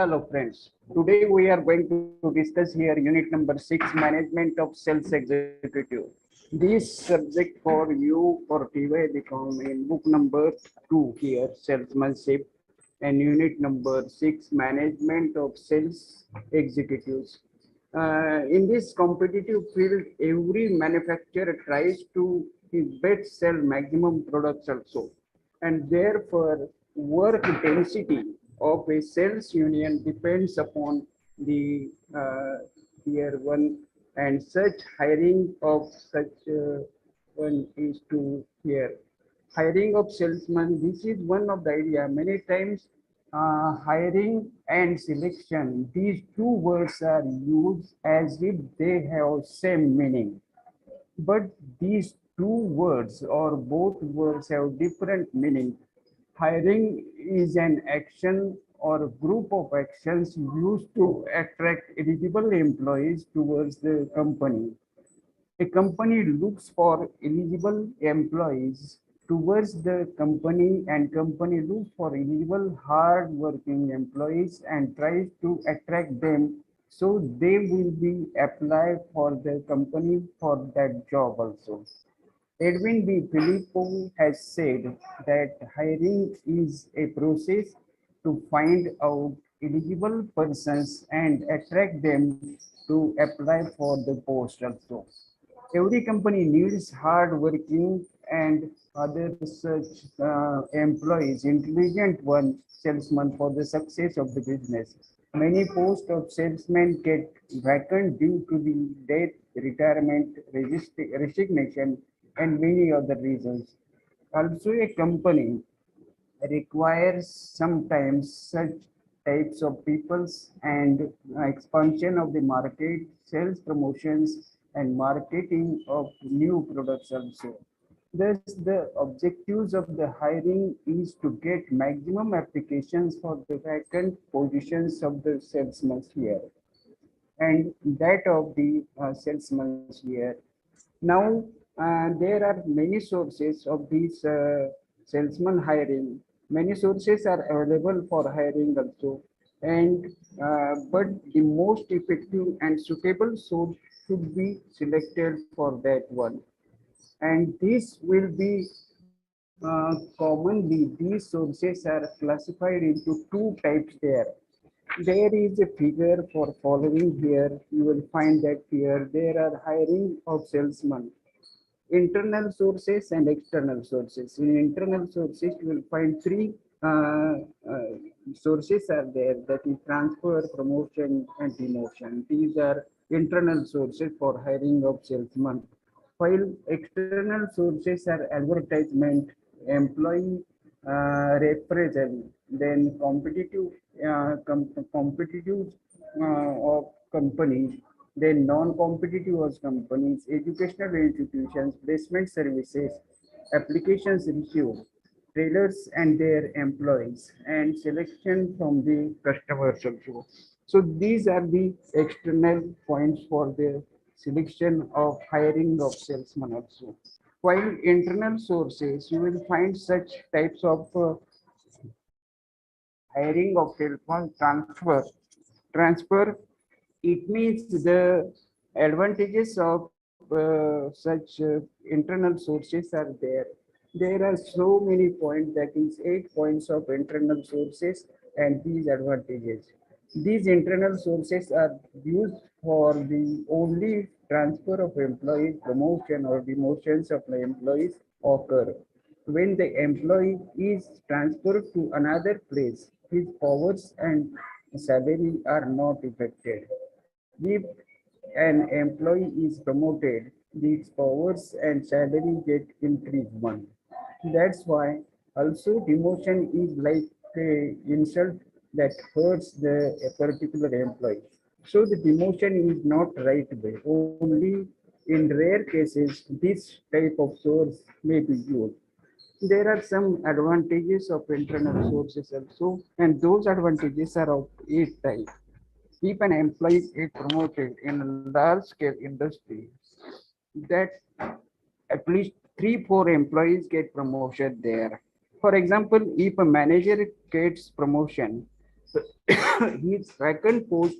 Hello friends. Today we are going to discuss here unit number 6, management of sales executive. This subject for you for Tybcom in book number 2 here, salesmanship, and unit number 6, management of sales executives. In this competitive field, every manufacturer tries to best sell maximum products also, and therefore work density of a sales union depends upon the tier one, and such hiring of such one is to here. Hiring of salesman, this is one of the idea. Many times hiring and selection, these two words are used as if they have same meaning. But these two words or both words have different meaning. Hiring is an action or a group of actions used to attract eligible employees towards the company. A company looks for eligible employees towards the company, and company looks for eligible hard working employees and tries to attract them so they will be applied for the company for that job also. Edwin B. Filippo has said that hiring is a process to find out eligible persons and attract them to apply for the post also. Every company needs hard working and other such employees, intelligent one salesman for the success of the business. Many posts of salesmen get vacant due to the death, retirement, resignation, and many other reasons. Also, a company requires sometimes such types of peoples and expansion of the market, sales promotions, and marketing of new products also. Thus, the objectives of the hiring is to get maximum applications for the vacant positions of the salesmen here and that of the salesmen here. Now, there are many sources of these salesman hiring. Many sources are available for hiring also, and but the most effective and suitable source should be selected for that one. And this will be commonly these sources are classified into two types there. There is a figure for following here. You will find that here there are hiring of salesmen, internal sources and external sources. In internal sources, you will find three uh, uh, sources are there, that is transfer, promotion, and demotion. These are internal sources for hiring of salesmen. While external sources are advertisement, employee referral, then competitive of companies, then non-competitive as companies, educational institutions, placement services, applications received, trailers and their employees, and selection from the customers also. So these are the external points for the selection of hiring of salesmen also. While internal sources, you will find such types of hiring of salesman transfer. It means the advantages of such internal sources are there. There are so many points, that is 8 points of internal sources and these advantages. These internal sources are used for the only transfer of employees, promotion or demotions of the employees occur. When the employee is transferred to another place, his powers and salary are not affected. If an employee is promoted, these powers and salary get increased one. That's why also demotion is like a insult that hurts the a particular employee. So the demotion is not right way. Only in rare cases this type of source may be used. There are some advantages of internal sources also, and those advantages are of 8 types. If an employee is promoted in a large scale industry, that at least 3 4 employees get promotion there. For example, if a manager gets promotion, His vacant post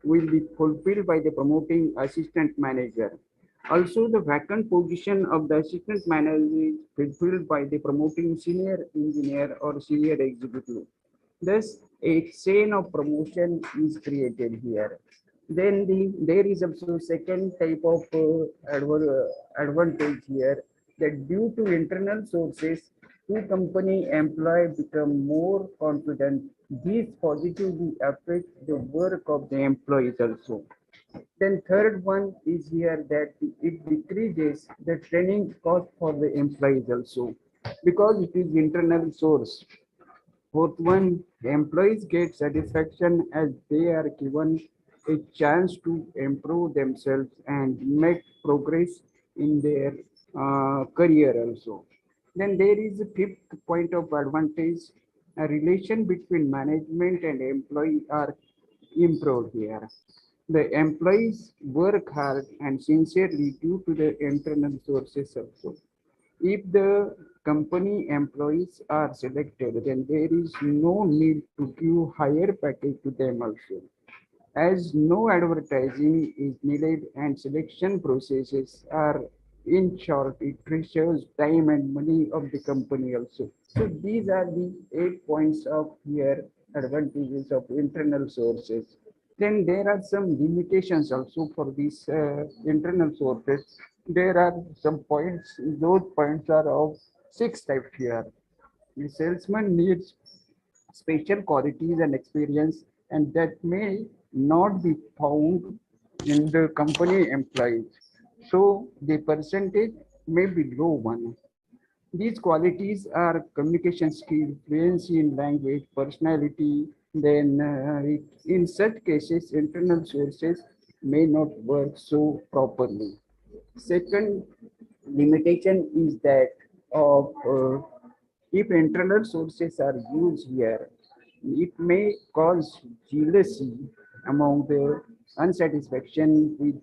will be fulfilled by the promoting assistant manager. Also, the vacant position of the assistant manager is fulfilled by the promoting senior engineer or senior executive. Thus, a chain of promotion is created here. Then there is also second type of advantage here, that due to internal sources, two company employee become more confident. These positively affect the work of the employees also. Then third one is here that it decreases the training cost for the employees also, because it is internal source. Fourth one, employees get satisfaction as they are given a chance to improve themselves and make progress in their career also. Then there is a fifth point of advantage. A relation between management and employee are improved here. The employees work hard and sincerely due to the internal sources also. If the company employees are selected, then there is no need to give higher package to them also, as no advertising is needed and selection processes are in short. It preserves time and money of the company also. So these are the 8 points of here advantages of internal sources. Then there are some limitations also for these internal sources. There are some points. Those points are of 6 types here. The salesman needs special qualities and experience, and that may not be found in the company employees. So the percentage may be low one. These qualities are communication skill, fluency in language, personality. Then, in such cases, internal sources may not work so properly. Second limitation is that of if internal sources are used here, it may cause jealousy among the unsatisfaction with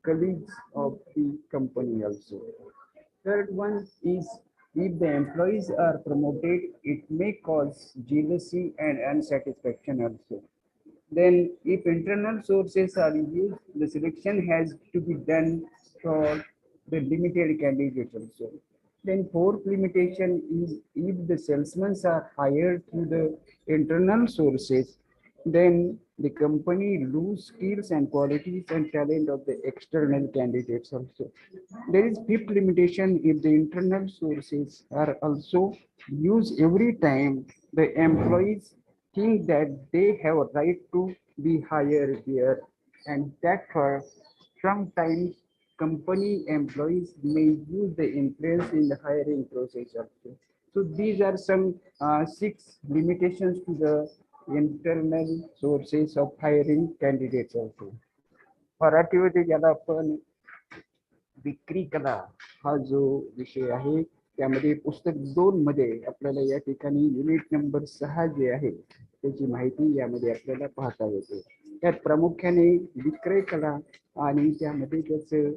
colleagues of the company also. Third one is if the employees are promoted, it may cause jealousy and unsatisfaction also. Then if internal sources are used, the selection has to be done for the limited candidates also. Then fourth limitation is if the salesmen are hired through the internal sources, then the company lose skills and qualities and talent of the external candidates also. There is fifth limitation if the internal sources are also used every time the employees think that they have a right to be hired here, and that for sometimes company employees may use the influence in the hiring process also. So these are some 6 limitations to the internal sources of hiring candidates also. मराठीमध्ये ज्याला आपण विक्री कला हा जो विषय आहे, त्यामध्ये पुस्तक 2 मध्ये आपल्याला या ठिकाणी युनिट नंबर 6 जे आहे त्याची माहिती यामध्ये आपल्याला पाहता येते. त्यात प्रामुख्याने विक्रय कला आणि त्यामध्ये त्याचं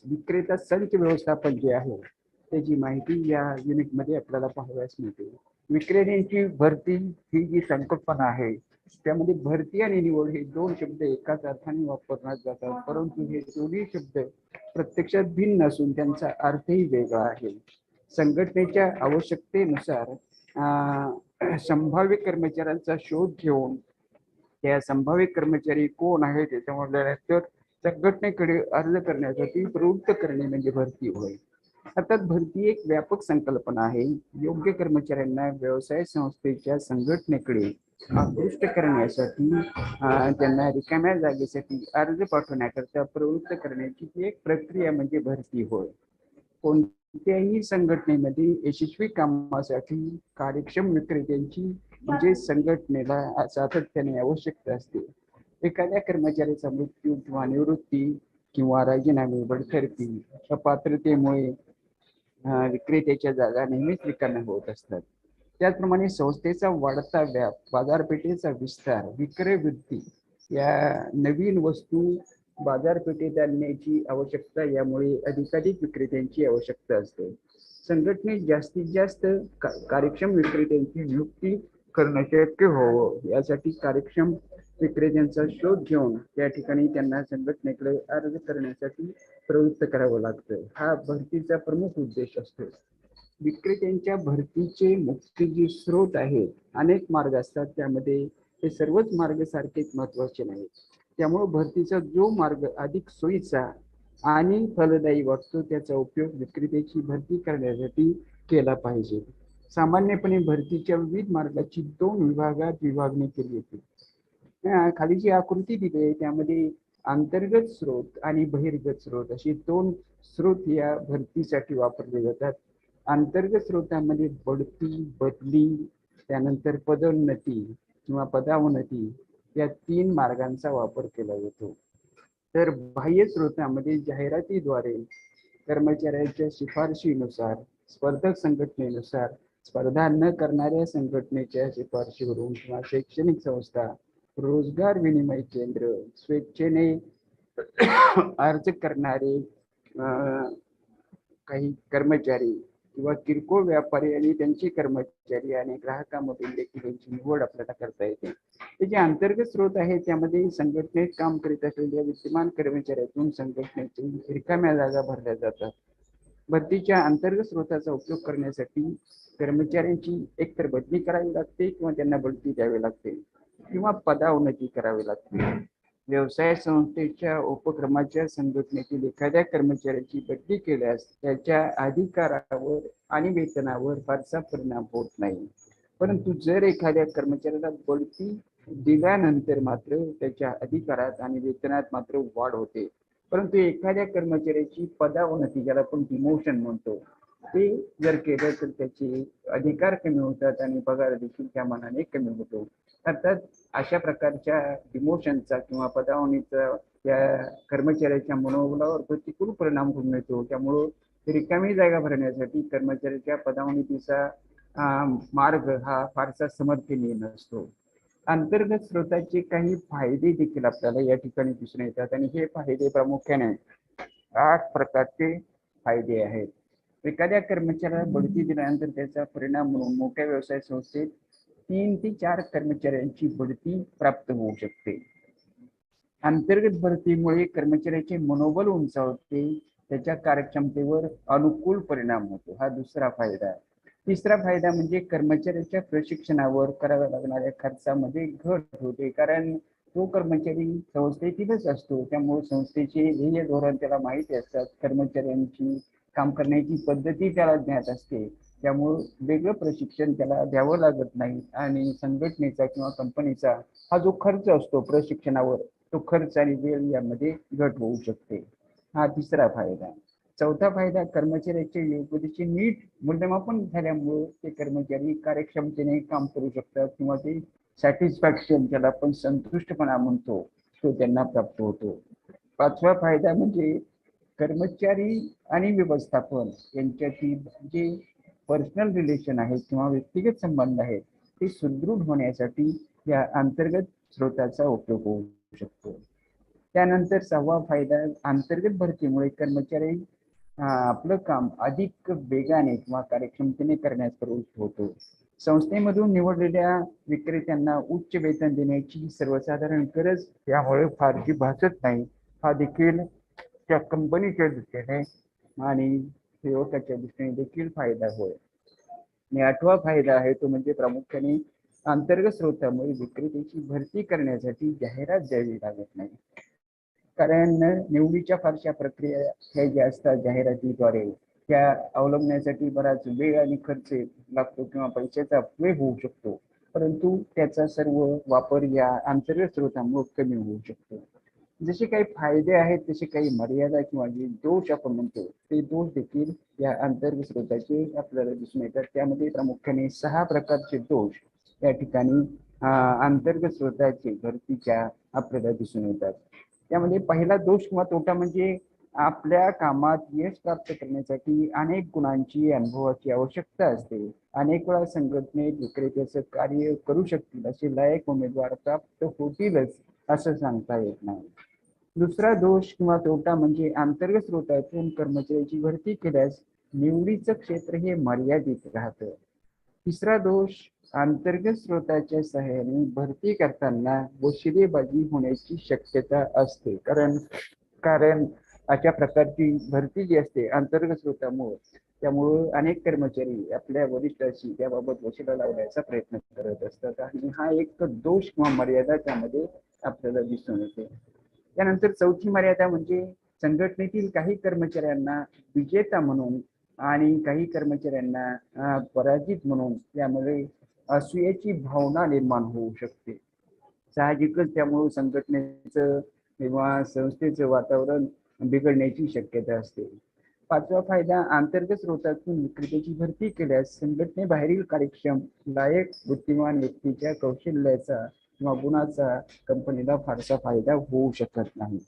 विक्रेता संच व्यवस्थापन जे आहे त्याची माहिती या युनिटमध्ये आपल्याला पाहावयास मिळते. विक्रेत्यांची भरती ही जी संकल्पना आहे, त्यामध्ये भरती आणि निवड हे 2 शब्द एकाच अर्थाने वापरण्यात जातात, परंतु हे दोन्ही शब्द प्रत्यक्षात भिन्न असून त्यांचा अर्थही वेगळा आहे. संघटनेच्या आवश्यकतेनुसार संभाव्य कर्मचाऱ्यांचा शोध घेऊन त्या संभाव्य कर्मचारी कोण आहे त्याच्यामध्ये तर संघटनेकडे अर्ज करण्यासाठी प्रवृत्त करणे म्हणजे भरती होय. अर्थात भरती एक व्यापक संकल्पना आहे. योग्य कर्मचाऱ्यांना व्यवसाय संस्थेच्या संघटनेकडे आकृष्ट करण्यासाठी त्यांना रिकाम्या जागेसाठी अर्ज पाठवण्याकरता प्रवृत्त करण्याची एक प्रक्रिया म्हणजे भरती होय. कोणत्याही संघटनेमध्ये यशस्वी कामासाठी कार्यक्षम विक्रेत्यांची म्हणजे संघटनेला सातत्याने आवश्यकता असते. एखाद्या कर्मचाऱ्याचा मृत्यू किंवा निवृत्ती किंवा राजीनामे, बडतर्फी, अपात्रतेमुळे विक्रेत्याच्या जागा नेहमीच रिकाम्या होत असतात. त्याचप्रमाणे संस्थेचा वाढता व्याप, बाजारपेठेचा विस्तार, विक्रय वृद्धी, या नवीन वस्तू बाजारपेठेत आणण्याची आवश्यकता, यामुळे अधिकाधिक विक्रेत्यांची आवश्यकता असते. संघटनेत जास्तीत जास्त कार्यक्षम विक्रेत्यांची नियुक्ती करणं शक्य व्हावं यासाठी कार्यक्षम विक्रेत्यांचा शोध घेऊन त्या ठिकाणी त्यांना संघटनेकडे अर्ज करण्यासाठी प्रवृत्त करावं लागतं. हा भरतीचा प्रमुख उद्देश असतो. विक्रेत्यांच्या भरतीचे मुख्य जे स्रोत आहेत, अनेक मार्ग असतात, त्यामध्ये हे सर्वच मार्ग सारखेच महत्वाचे नाहीत. त्यामुळे भरतीचा जो मार्ग अधिक सोयीचा आणि फलदायी वाटतो त्याचा उपयोग विक्रेत्याची भरती करण्यासाठी केला पाहिजे. सामान्यपणे भरतीच्या विविध मार्गाची दोन विभागात विभागणी केली होती. खाली जी आकृती दिली आहे त्यामध्ये अंतर्गत स्रोत आणि बहिर्गत स्रोत अशी दोन स्रोत या भरतीसाठी वापरले जातात. अंतर्गत स्रोतामध्ये बढती, बदली, त्यानंतर पदोन्नती किंवा पदावनती या तीन मार्गांचा वापर केला जातो. तर बाह्य स्रोतामध्ये जाहिरातीद्वारे कर्मचाऱ्यांच्या शिफारशीनुसार, स्पर्धक संघटनेनुसार, स्पर्धा न करणाऱ्या संघटनेच्या शिफारशीवरून किंवा शैक्षणिक संस्था, रोजगार विनिमय केंद्र, स्वेच्छेने अर्ज करणारे काही कर्मचारी किंवा किरकोळ व्यापारी आणि त्यांचे कर्मचारी आणि ग्राहकांमधून देखील त्यांची निवड आपल्याला करता येते. ते जे अंतर्गत स्रोत आहे त्यामध्ये संघटनेत काम करीत असलेल्या विद्यमान कर्मचाऱ्यातून संघटनेची रिकाम्या जागा भरल्या जातात. भरतीच्या अंतर्गत स्रोताचा उपयोग करण्यासाठी कर्मचाऱ्यांची एकतर बदली करावी लागते किंवा त्यांना बढती द्यावी लागते किंवा पदावनती करावी लागते. व्यवसाय संस्थेच्या उपक्रमाच्या संघटनेतील एखाद्या कर्मचाऱ्याची बदली केल्यास त्याच्या अधिकारावर आणि वेतनावर फारसा परिणाम होत नाही. परंतु जर एखाद्या कर्मचाऱ्याला बढती दिल्यानंतर मात्र त्याच्या अधिकारात आणि वेतनात मात्र वाढ होते. परंतु एखाद्या कर्मचाऱ्याची पदावनती, ज्याला आपण डिमोशन म्हणतो, ते जर केलं तर त्याचे अधिकार कमी होतात आणि पगार देखील त्या मानाने कमी होतो. अर्थात अशा प्रकारच्या डिमोशनचा किंवा पदावणीचा त्या कर्मचाऱ्याच्या मनोबलावर प्रतिकूल परिणाम होऊन येतो. त्यामुळं रिकामी जागा भरण्यासाठी कर्मचाऱ्याच्या पदावणीचा मार्ग हा फारसा समर्थनीय नसतो. अंतर्गत स्रोताचे काही फायदे देखील आपल्याला या ठिकाणी दिसून येतात आणि हे फायदे प्रामुख्याने 8 प्रकारचे फायदे आहेत. एखाद्या कर्मचाऱ्याला बढती दिल्यानंतर त्याचा परिणाम म्हणून मोठ्या व्यवसाय संस्थेत 3 ते 4 कर्मचाऱ्यांची बढती प्राप्त होऊ शकते. अंतर्गत भरतीमुळे कर्मचाऱ्याचे मनोबल उंचावते, त्याच्या कार्यक्षमतेवर अनुकूल परिणाम होतो. हा दुसरा फायदा आहे. तिसरा फायदा म्हणजे कर्मचाऱ्याच्या प्रशिक्षणावर कराव्या लागणाऱ्या खर्चामध्ये घट होते, कारण तो कर्मचारी संस्थेतीलच असतो. त्यामुळे संस्थेचे ध्येय धोरण त्याला माहिती असतात, कर्मचाऱ्यांची काम करण्याची पद्धती त्याला ज्ञात असते. त्यामुळे वेगळं प्रशिक्षण त्याला द्यावं लागत नाही आणि संघटनेचा किंवा कंपनीचा हा जो खर्च असतो प्रशिक्षणावर, तो खर्च आणि वेळ यामध्ये घट होऊ शकते. हा तिसरा फायदा. चौथा फायदा, कर्मचाऱ्याचे योग्यतेचे नीट मूल्यमापन झाल्यामुळे ते कर्मचारी कार्यक्षमतेने काम करू शकतात किंवा ते सॅटिस्फॅक्शन, ज्याला आपण संतुष्टपणा म्हणतो, तो त्यांना प्राप्त होतो. पाचवा फायदा म्हणजे कर्मचारी आणि व्यवस्थापन यांच्यातील जे पर्सनल रिलेशन आहेत किंवा व्यक्तिगत संबंध आहेत ते सुदृढ होण्यासाठी या अंतर्गत स्रोताचा उपयोग होऊ शकतो. त्यानंतर सहावा फायदा, अंतर्गत भरतीमुळे कर्मचारी आपलं काम अधिक वेगाने किंवा कार्यक्षमतेने करण्यास प्रवृत्त होतो. संस्थेमधून निवडलेल्या विक्रेत्यांना उच्च वेतन देण्याची सर्वसाधारण गरज यामुळे फारशी भासत नाही. हा देखील त्या कंपनीच्या दृष्टीने आणि सेवकाच्या दृष्टीने देखील फायदा होय. आणि आठवा फायदा आहे तो म्हणजे प्रामुख्याने अंतर्गत स्रोतामुळे विक्रेत्याची भरती करण्यासाठी जाहिरात द्यावी लागत नाही. कारण निवडीच्या फारशा प्रक्रिया ह्या ज्या असतात जाहिरातीद्वारे, त्या अवलंबण्यासाठी बराच वेळ आणि खर्च लागतो किंवा पैशाचा अपव्यय होऊ शकतो. परंतु त्याचा सर्व वापर या अंतर्गत स्रोतामुळे कमी होऊ शकतो. जसे काही फायदे आहेत तसे काही मर्यादा किंवा जे दोष आपण म्हणतो ते दोष देखील या अंतर्गत स्रोताचे आपल्याला दिसून येतात. त्यामध्ये प्रामुख्याने 6 प्रकारचे दोष या ठिकाणी अंतर्गत स्रोताचे भरतीच्या आपल्याला दिसून येतात. त्यामध्ये पहिला दोष किंवा तोटा म्हणजे आपल्या कामात यश प्राप्त करण्यासाठी अनेक गुणांची, अनुभवाची आवश्यकता असते. अनेक वेळा संघटनेत विक्रेत्याचं कार्य करू शकतील असे लायक उमेदवार प्राप्त होतीलच असं सांगता येत नाही. दुसरा दोष किंवा तोटा म्हणजे अंतर्गत स्रोतातून कर्मचाऱ्याची भरती केल्यास निवडीचं क्षेत्र हे मर्यादित राहतं. तिसरा दोष, अंतर्गत स्रोताच्या सहाय्याने भरती करताना वशिलेबाजी होण्याची शक्यता असते. कारण कारण अशा प्रकारची भरती जी असते अंतर्गत स्रोतामुळे, त्यामुळे अनेक कर्मचारी आपल्या वरिष्ठांशी त्याबाबत वशिला लावण्याचा प्रयत्न करत असतात आणि हा एक दोष किंवा मर्यादा त्यामध्ये आपल्याला दिसून येते. त्यानंतर चौथी मर्यादा म्हणजे संघटनेतील काही कर्मचाऱ्यांना विजेता म्हणून आणि काही कर्मचाऱ्यांना पराजित म्हणून त्यामुळे असूयाची भावना निर्माण होऊ शकते. साहजिकच त्यामुळे संघटनेचं किंवा संस्थेचं वातावरण बिघडण्याची शक्यता असते. पाचवा फायदा, अंतर्गत स्रोतातून विक्रेत्याची भरती केल्यास संघटनेबाहेरील कार्यक्षम, लायक, बुद्धिमान व्यक्तीच्या कौशल्याचा किंवा गुणाचा कंपनीला फारसा फायदा होऊ शकत नाही.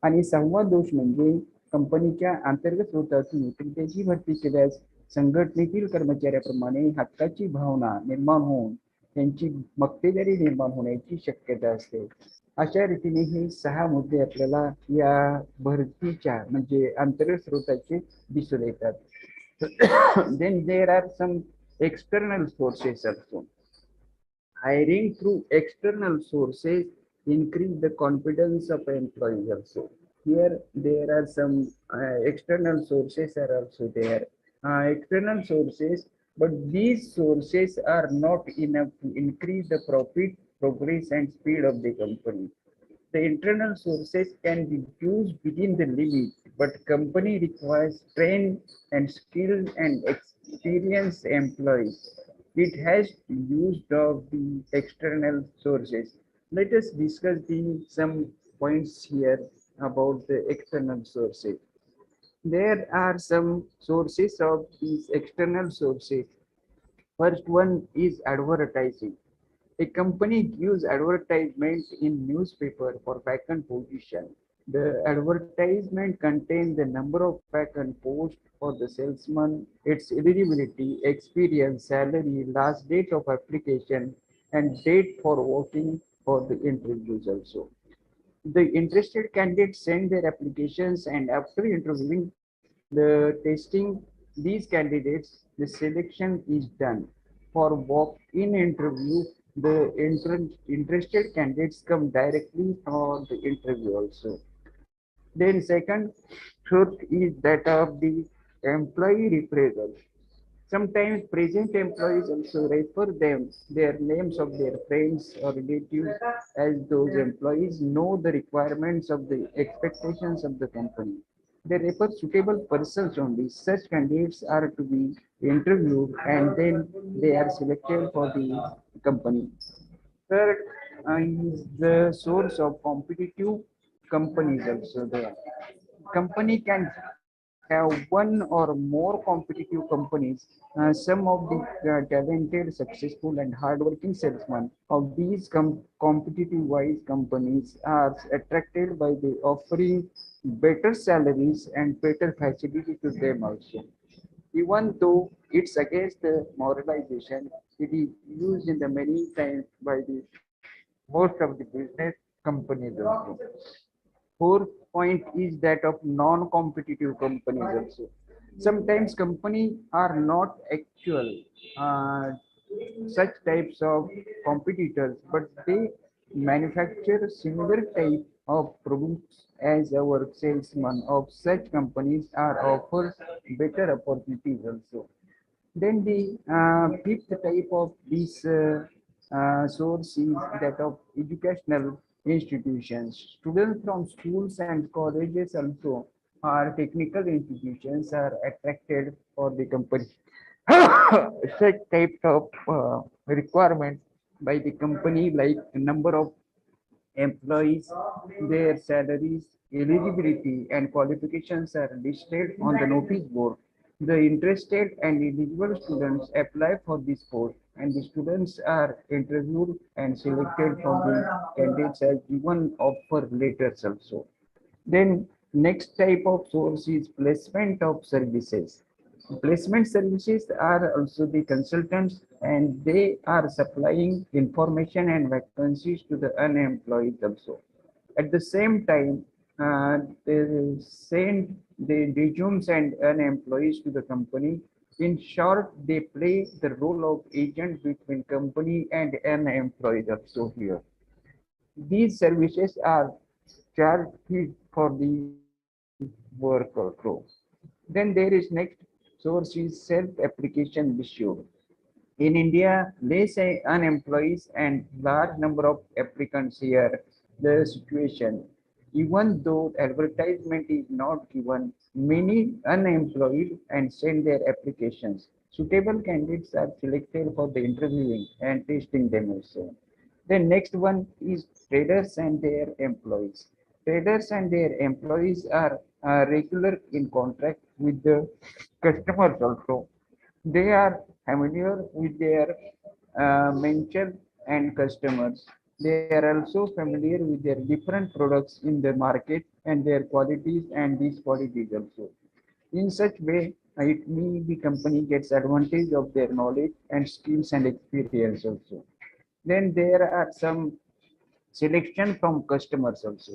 आणि सहावा दोष म्हणजे कंपनीच्या अंतर्गत स्रोतातून विक्रेत्याची भरती केल्यास संघटनेतील कर्मचाऱ्याप्रमाणे हक्काची भावना निर्माण होऊन त्यांची मक्तेदारी निर्माण होण्याची शक्यता असते. अशा रीतीने हे 6 मुद्दे आपल्याला या भरतीच्या म्हणजे अंतर्गत स्रोताचे दिसून येतात. Then there are some external sources also. Hiring through external sources increase the confidence of employees also. Here there are some external sources are also there. External sources, but these sources are not enough to increase the profit, progress and speed of the company. The internal sources can be used within the limit, but company requires trained and skilled and experienced employees. It has used of the external sources. Let us discuss some points here about the external sources. There are some sources of these external sources. First one is advertising. A company gives advertisement in newspaper for vacant position. The advertisement contains the number of vacant posts for the salesman, its eligibility, experience, salary, last date of application, and date for voting for the interviews also. The interested candidates send their applications, and after interviewing the testing these candidates, the selection is done. For walk-in interview, the interested candidates come directly for the interview also. Then second truth is that of the employee referral. Sometimes present employees also refer them their names of their friends or relatives, as those employees know the requirements of the expectations of the company. They refer suitable persons only. Such candidates are to be interviewed and then they are selected for the company. Third is the source of competitive companies also there. Company can have one or more competitive companies. Some of the talented, successful, and hardworking salesmen of these competitive wise companies are attracted by the offering better salaries and better facility to them also. Even though it's against the moralization, it is used in the many times by the most of the business companies also. Fourth point is that of non-competitive companies also. Sometimes companies are not actual uh, such types of competitors, but they manufacture similar type of products as our salesmen of such companies are offered better opportunities also. Then the fifth type of this source is that of educational institutions. Students from schools and colleges also or technical institutions are attracted for the company. Such type of requirement by the company like number of employees, their salaries, eligibility, and qualifications are listed on the notice board. The interested and eligible students apply for this post, and the students are interviewed and selected from the candidates as given offer letters also. Then next type of source is placement of services. Placement services are also the consultants and they are supplying information and vacancies to the unemployed also. At the same time, they send the resumes and unemployees to the company In short, they play the role of agent between company and an employee also here. These services are charged fee for the work also. Then there is next source is self-application issue. In India, they say unemployees and large number of applicants here. The situation, even though advertisement is not given, many unemployed and send their applications. Suitable candidates are selected for the interviewing and testing them also. The next one is traders and their employees. Traders and their employees are regular in contract with the customers also. They are familiar with their mention and customers. They are also familiar with their different products in the market and their qualities and these qualities also. In such way, it may the company gets advantage of their knowledge and skills and experience also. Then there are some selection from customers also.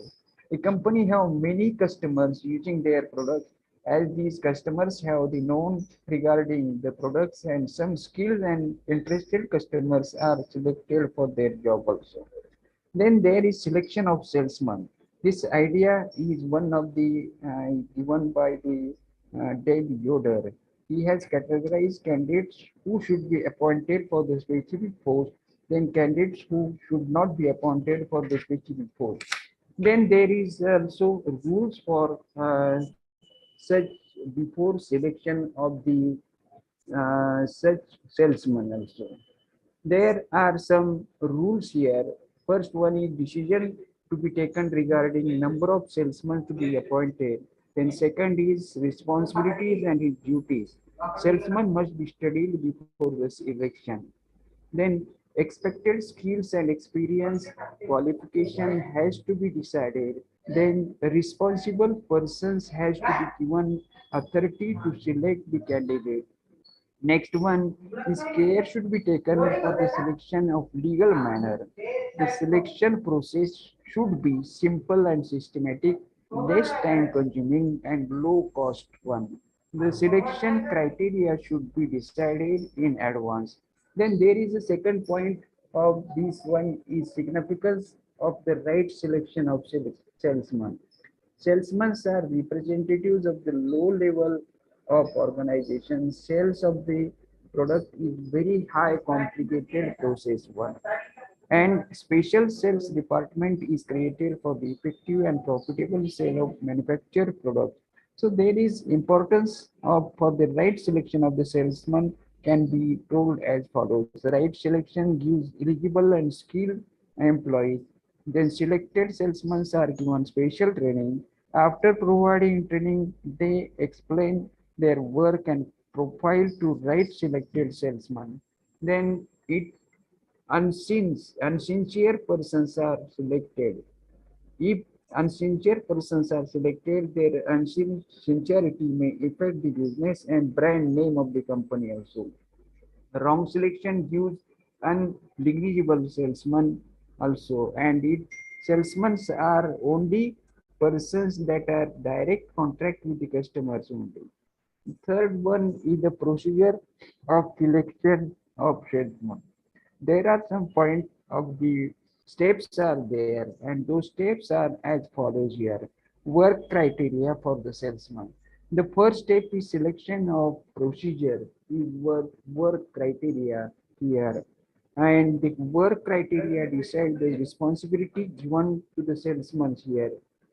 A company have many customers using their product as these customers have the known regarding the products and some skilled and interested customers are selected for their job also. Then there is selection of salesman. This idea is one of the given by the David Yoder. He has categorized candidates who should be appointed for the specific post, then candidates who should not be appointed for the specific post. Then there is also rules for such before selection of the such salesman also. There are some rules here. First one is decision to be taken regarding number of salesmen to be appointed. Then second is responsibilities and his duties. Salesman must be studied before this election. Then expected skills and experience qualification has to be decided. Then the responsible persons has to be given authority to select the candidate. Next one is care should be taken for the selection of legal manner. The selection process should be simple and systematic, less time consuming and low cost one. The selection criteria should be decided in advance. Then there is a second point of this one is significance of the right selection of salesman. Salesmen are representatives of the low level of organization. Sales of the product is very high complicated process one. And special sales department is created for the effective and profitable sale of manufactured products. So there is importance of for the right selection of the salesman can be told as follows. The right selection gives eligible and skilled employees. Then selected salesmen are given special training. After providing training, they explain their work and profile to right selected salesman. Then it unsincere persons are selected. If unsincere persons are selected, their sincerity may affect the business and brand name of the company also. Wrong selection gives unnegligible salesman also, and it salesmen are only persons that are direct contract with the customers only. Third one is the procedure of selection of salesman. There are some points of the steps are there, and those steps are as follows here. Work criteria for the salesman. The first step is selection of procedure is work criteria here. And the work criteria decide the responsibility given to the salesman here.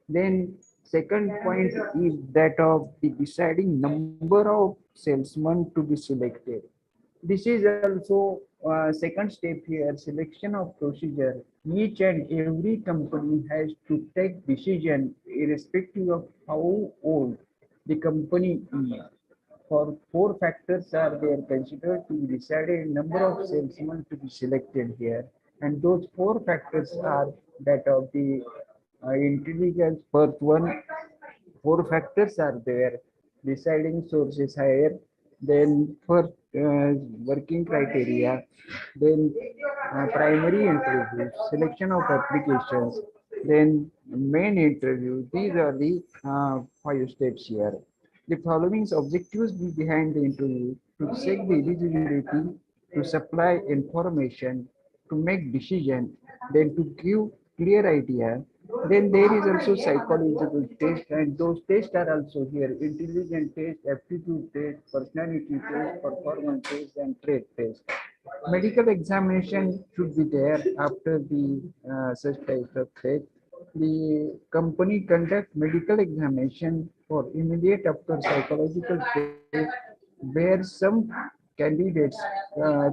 Then second point is that of the deciding number of salesmen to be selected. This is also second step here, selection of procedure. Each and every company has to take decision irrespective of how old the company is. For four factors are there considered to be decided number of salesmen to be selected here. And those four factors are that of the intelligence. First one, four factors are there. Deciding source is higher, then first working criteria, then primary interview, selection of applications, then main interview. These are the five steps here. The following objectives be behind the interview. to check the eligibility, to supply information, to make decision, then to give clear idea. Then there is also psychological test, and those tests are also here: intelligence test, aptitude test, personality test, performance test, and trait test. Medical examination should be there after the such types of test. The company conduct medical examination for immediate after psychological test, where some candidates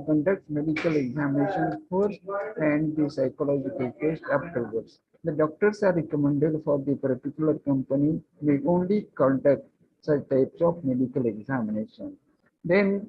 conduct medical examination first and the psychological test afterwards. The doctors are recommended for the particular company may only conduct such types of medical examination. Then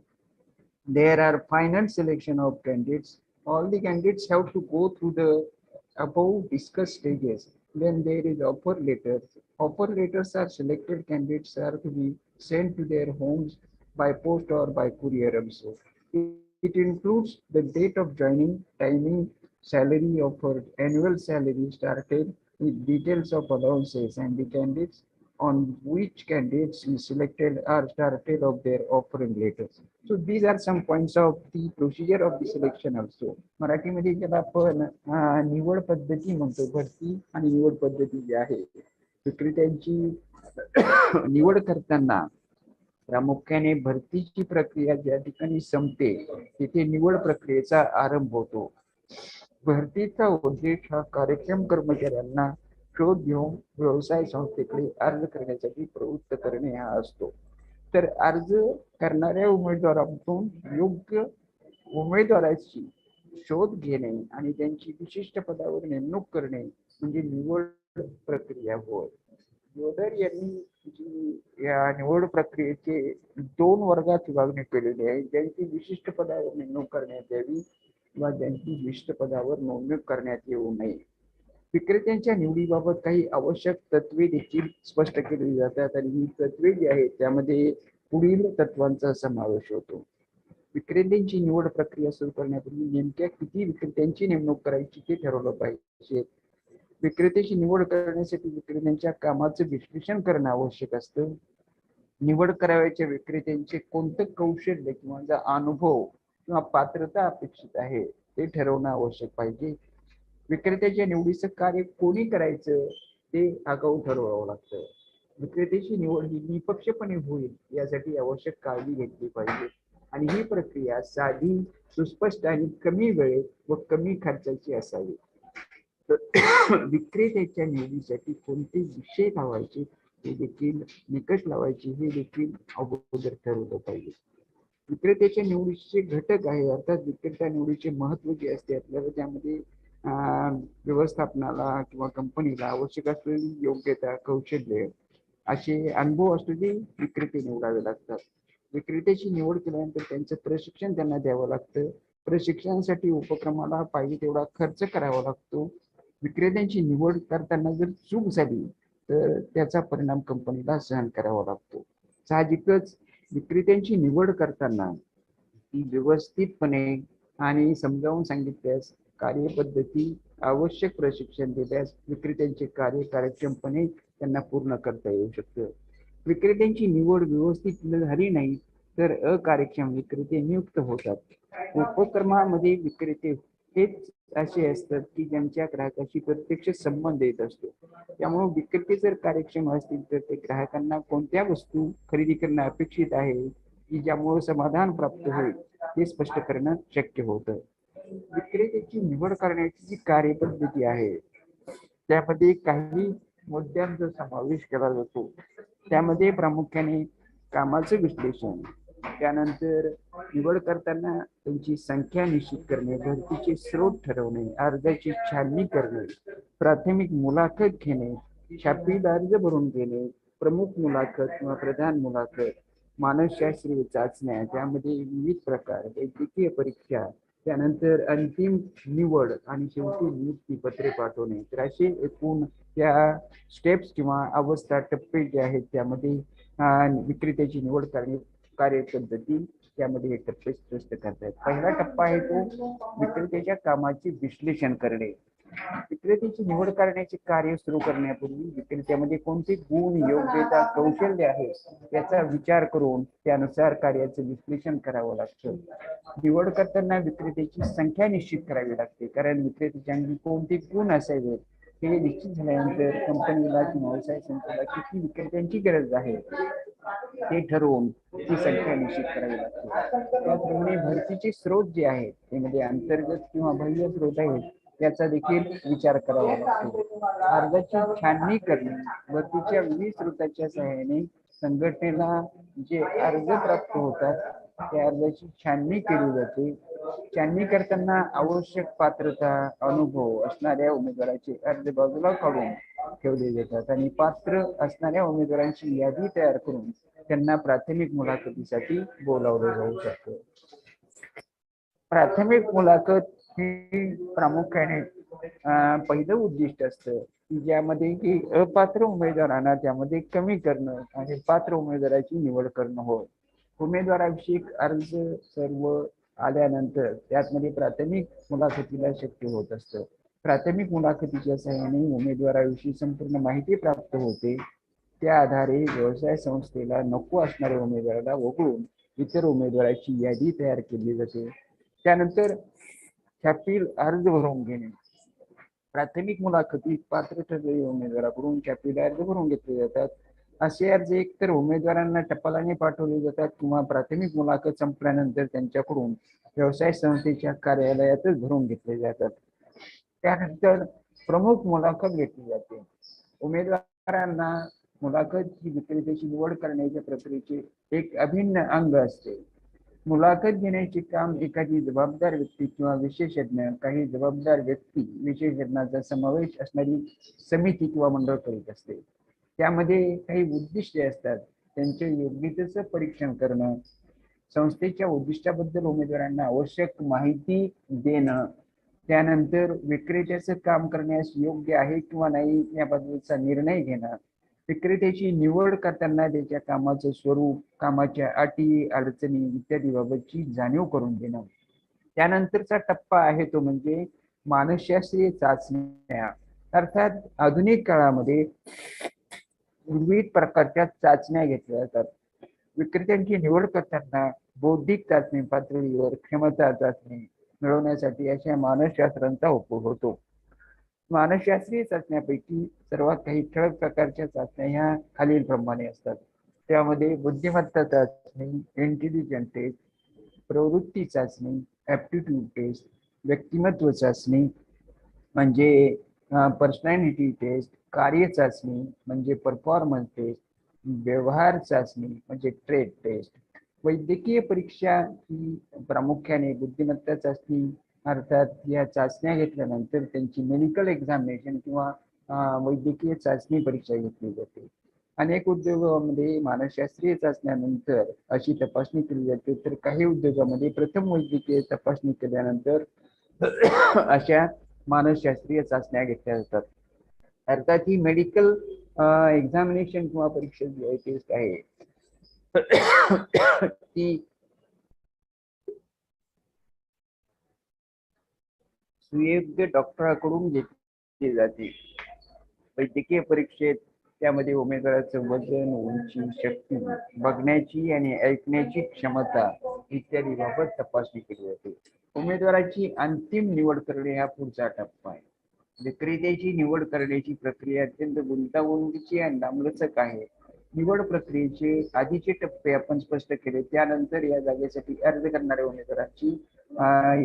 there are final selection of candidates. All the candidates have to go through the above discussed stages. Then there is offer letters. Offer letters are selected candidates are to be sent to their homes by post or by courier also. It includes the date of joining, timing, salary offered, annual salary started with details of allowances and the candidates on which candidates is selected are started of their offering letters. So these are some points of the procedure of the selection also. मराठीमध्ये ज्याला आपण निवड पद्धती म्हणतो, भरती आणि निवड पद्धती जी आहे विक्रेत्यांची निवड करताना प्रामुख्याने भरतीची प्रक्रिया ज्या ठिकाणी संपते तिथे निवड प्रक्रियेचा आरंभ होतो. भरतीचा उद्देश हा कार्यक्षम कर्मचाऱ्यांना शोध घेऊन व्यवसाय संस्थेकडे अर्ज करण्यासाठी प्रवृत्त करणे हा असतो. तर अर्ज करणाऱ्या उमेदवारातून योग्य उमेदवाराची शोध घेणे आणि त्यांची विशिष्ट पदावर नेमणूक करणे म्हणजे निवड प्रक्रिया होय. योदर यांनी जी या निवड प्रक्रियेचे 2 वर्गात विभागणी केलेली आहे. ज्यांची विशिष्ट पदावर नेमणूक करण्यात यावी किंवा ज्यांची विशिष्ट पदावर नोंदणी करण्यात येऊ नये. विक्रेत्यांच्या निवडीबाबत काही आवश्यक तत्वे देखील स्पष्ट केली जातात आणि ही तत्वे जी आहेत त्यामध्ये पुढील तत्वांचा समावेश होतो. विक्रेत्यांची निवड प्रक्रिया सुरू करण्यापूर्वी नेमक्या किती विक्रेत्यांची नेमणूक करायची ते ठरवलं पाहिजे. विक्रेत्याची निवड करण्यासाठी विक्रेत्यांच्या कामाचं विश्लेषण करणं आवश्यक असतं. निवड करावयाच्या विक्रेत्यांचे कोणतं कौशल्य किंवा अनुभव किंवा पात्रता अपेक्षित आहे ते ठरवणं आवश्यक पाहिजे. विक्रेत्याच्या निवडीचं कार्य कोणी करायचं ते आगाऊ ठरवावं लागतं. विक्रेत्याची निवड ही निपक्षपणे होईल यासाठी आवश्यक काळजी घेतली पाहिजे आणि ही प्रक्रिया साधी, सुस्पष्ट आणि कमी वेळेत व कमी खर्चाची असावी. विक्रेत्याच्या निवडीसाठी कोणते विषय लावायचे हे देखील, निकष लावायचे हे देखील अगोदर ठरवलं पाहिजे. विक्रेत्याच्या निवडीचे घटक आहे अर्थात विक्रेता निवडीचे महत्व जे असते आपल्याला त्यामध्ये व्यवस्थापनाला किंवा कंपनीला आवश्यक असलेली योग्यता, कौशल्य असे अनुभव असलेले विक्रेते निवडावे लागतात. विक्रेत्याची निवड केल्यानंतर त्यांचं प्रशिक्षण त्यांना द्यावं लागतं. प्रशिक्षणासाठी उपक्रमाला पाहिजे तेवढा खर्च करावा लागतो. विक्रेत्यांची निवड करताना जर चूक झाली तर त्याचा परिणाम कंपनीला सहन करावा लागतो. साहजिकच विक्रेत्यांची निवड करताना ती व्यवस्थितपणे आणि समजावून सांगितल्यास, कार्यपद्धती, आवश्यक प्रशिक्षण दिल्यास विक्रेत्यांचे कार्य कार्यक्षमपणे त्यांना पूर्ण करता येऊ शकतं. विक्रेत्यांची निवड व्यवस्थित झाली नाही तर अकार्यक्षम विक्रेते नियुक्त होतात. उपक्रमामध्ये विक्रेते हेच असे असतात की ज्यांच्या ग्राहकाशी प्रत्यक्ष संबंध येत असतो. त्यामुळे विक्रेते जर कार्यक्षम असतील तर ते ग्राहकांना कोणत्या वस्तू खरेदी करणं अपेक्षित आहे की ज्यामुळे समाधान प्राप्त होईल हे स्पष्ट करणं शक्य होतं. विक्रेत्याची निवड करण्याची जी कार्यपद्धती आहे त्यामध्ये काही मुद्द्यांचा समावेश केला जातो. त्यामध्ये प्रामुख्याने कामाचं विश्लेषण, त्यानंतर निवड करताना त्यांची संख्या निश्चित करणे, भरतीचे स्रोत ठरवणे, अर्जाची छाननी करणे, प्राथमिक मुलाखत घेणे, छापील अर्ज भरून घेणे, प्रमुख मुलाखत किंवा प्रधान मुलाखत, मानसशास्त्रीय चाचण्या त्यामध्ये विविध प्रकार, वैद्यकीय परीक्षा, त्यानंतर अंतिम निवड आणि शेवटी नियुक्ती पत्रे पाठवणे. तर असे एकूण त्या स्टेप्स किंवा अवस्था, टप्पे जे आहेत त्यामध्ये विक्रेत्याची निवड करणे कार्यपद्धती त्यामध्ये हे टप्पे स्पष्ट करतात. पहिला टप्पा आहे तो विक्रेत्याच्या कामाचे विश्लेषण करणे. विक्रेत्याची निवड करण्याचे कार्य सुरू करण्यापूर्वी विक्रेत्यामध्ये कोणते गुण, योग्यता, कौशल्य आहे याचा विचार करून त्यानुसार कार्याचे विश्लेषण करावं लागतं. निवड करताना विक्रेत्याची संख्या निश्चित करावी लागते, कारण विक्रेत्याच्या अंगी कोणते गुण असावेत हे निश्चित झाल्यानंतर कंपनीला किंवा व्यवसाय संस्थेला किती विक्रेत्यांची गरज आहे ते ठरवून ती संख्या निश्चित करावी लागते. त्याचप्रमाणे भरतीचे स्रोत जे आहेत त्यामध्ये अंतर्गत किंवा बाह्य स्रोत आहेत याचा देखील विचार करावा लागतो. अर्जाची छाननी करणे, भरतीच्या विविध स्रोताच्या सहाय्याने संघटनेला जे अर्ज प्राप्त होतात त्या अर्जाची छाननी केली जाते. छाननी करताना आवश्यक पात्रता, अनुभव असणाऱ्या उमेदवाराचे अर्ज बाजूला काढून ठेवले जातात आणि पात्र असणाऱ्या उमेदवारांची यादी तयार करून त्यांना प्राथमिक मुलाखतीसाठी बोलावलं जाऊ शकतं. प्राथमिक मुलाखत ही प्रामुख्याने पहिलं उद्दिष्ट असतं की ज्यामध्ये की अपात्र उमेदवारांना त्यामध्ये कमी करणं आणि पात्र उमेदवाराची निवड करणं होय. उमेदवाराविषयी अर्ज सर्व आल्यानंतर त्यामध्ये प्राथमिक मुलाखतीला शक्य होत असतं. प्राथमिक मुलाखतीच्या सहाय्याने उमेदवाराविषयी संपूर्ण माहिती प्राप्त होते. त्या आधारे व्यवसाय संस्थेला नको असणाऱ्या उमेदवाराला वगळून इतर उमेदवाराची यादी तयार केली जाते. त्यानंतर छापील अर्ज भरून घेणे. प्राथमिक मुलाखतीत पात्र ठरलेल्या उमेदवाराकडून छापील अर्ज भरून घेतले जातात. असे अर्ज एकतर उमेदवारांना टपालाने पाठवले जातात किंवा प्राथमिक मुलाखत संपल्यानंतर त्यांच्याकडून व्यवसाय संस्थेच्या कार्यालयातच भरून घेतले जातात. त्यानंतर प्रमुख मुलाखत घेतली जाते. उमेदवारांना मुलाखत ही विक्रेत्याची निवड करण्याच्या प्रक्रियेचे एक अभिन्न अंग असते. मुलाखत घेण्याचे काम एखादी जबाबदार व्यक्ती किंवा विशेषज्ञ, काही जबाबदार व्यक्ती विशेषज्ञाचा समावेश असणारी समिती किंवा मंडळ करीत असते. त्यामध्ये काही उद्दिष्टे असतात. त्यांच्या योग्यतेचं परीक्षण करणं, संस्थेच्या उद्दिष्टाबद्दल उमेदवारांना आवश्यक माहिती देणं, त्यानंतर विक्रेत्याचं काम करण्यास योग्य आहे किंवा नाही याबद्दलचा निर्णय घेणं, विक्रेत्याची निवड करताना त्याच्या कामाचं स्वरूप, कामाच्या अटी अडचणी इत्यादी बाबतची जाणीव करून देणं. त्यानंतरचा टप्पा आहे तो म्हणजे मानसशास्त्रीय चाचण्या. अर्थात आधुनिक काळामध्ये विविध प्रकारच्या चाचण्या घेतल्या जातात. विक्रेत्यांची निवड करताना बौद्धिक चाचणी पातळीवर क्षमता चाचणी मिळवण्यासाठी अशा मानसशास्त्रांचा उपयोग होतो. मानसशास्त्रीय चाचण्यापैकी सर्वात काही ठळक प्रकारच्या चाचण्या ह्या खालीलप्रमाणे असतात. त्यामध्ये बुद्धिमत्ता चाचणी, इंटेलिजन्स टेस्ट, प्रवृत्ती चाचणी, ॲप्टिट्यूड टेस्ट, व्यक्तिमत्व चाचणी म्हणजे पर्सनॅलिटी टेस्ट, कार्य चाचणी म्हणजे परफॉर्मन्स टेस्ट, व्यवहार चाचणी म्हणजे ट्रेड टेस्ट. वैद्यकीय परीक्षा ही प्रामुख्याने बुद्धिमत्ता चाचणी, अर्थात या चाचण्या घेतल्यानंतर त्यांची मेडिकल एक्झामिनेशन किंवा वैद्यकीय चाचणी परीक्षा घेतली जाते. अनेक उद्योगामध्ये मानसशास्त्रीय चाचण्यानंतर अशी तपासणी केली जाते, तर काही उद्योगामध्ये प्रथम वैद्यकीय तपासणी केल्यानंतर अशा मानसशास्त्रीय चाचण्या घेतल्या जातात. अर्थात ही मेडिकल एक्झामिनेशन किंवा परीक्षा जी आहे टेस्ट आहे ती सुयोग्य डॉक्टराकडून घेतली जाते. वैद्यकीय परीक्षेत त्यामध्ये उमेदवाराचं वजन, उंची, शक्ती, बघण्याची आणि ऐकण्याची क्षमता इत्यादी बाबत तपासणी केली जाते. उमेदवाराची अंतिम निवड करणे हा पुढचा टप्पा आहे. विक्रेत्याची निवड करण्याची प्रक्रिया अत्यंत गुंतागुंतीची आणि लांबलचक आहे. निवड प्रक्रियेचे आधीचे टप्पे आपण स्पष्ट केले. त्यानंतर या जागेसाठी अर्ज करणाऱ्या उमेदवाराची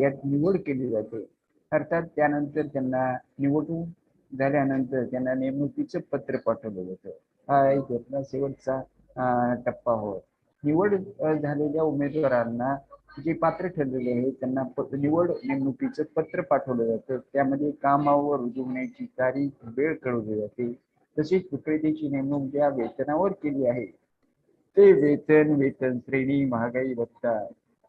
यात निवड केली जाते. अर्थात त्यानंतर त्यांना निवडून झाल्यानंतर त्यांना नेमणुकीचं पत्र पाठवलं जातं. हा एक यातला शेवटचा टप्पा होय. निवड झालेल्या उमेदवारांना जे पात्र ठरलेले आहे त्यांना निवड नेमणुकीचं पत्र पाठवलं जातं. त्यामध्ये कामावर रुजू होण्याची तारीख, वेळ कळवली जाते. तसेच विक्रेत्याची नेमणूक ज्या वेतनावर केली आहे ते वेतन, वेतन श्रेणी, महागाई भत्ता,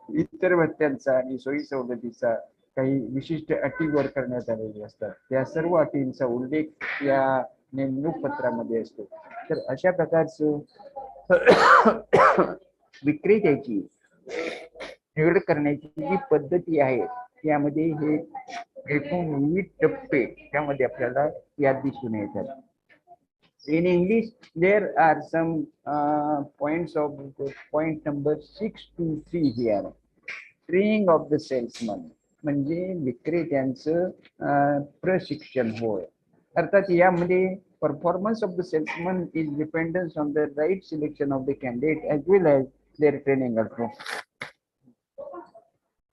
इतर भत्त्यांचा आणि सोयी सवलतीचा काही विशिष्ट अटीवर करण्यात आलेले असतात. त्या सर्व अटींचा उल्लेख या नेमणूक पत्रामध्ये असतो. तर अशा प्रकारचं विक्रेत्याची निवड करण्याची जी पद्धती आहे यामध्ये हे एकूण विविध टप्पे त्यामध्ये आपल्याला यात दिसून येतात. In English, there are some points of point number 623 here. Training of the salesman म्हणजे विक्रेत्यांचं प्रशिक्षण होय. अर्थात यामध्ये performance of the salesman is dependent on the right selection of the candidate as well as their training also.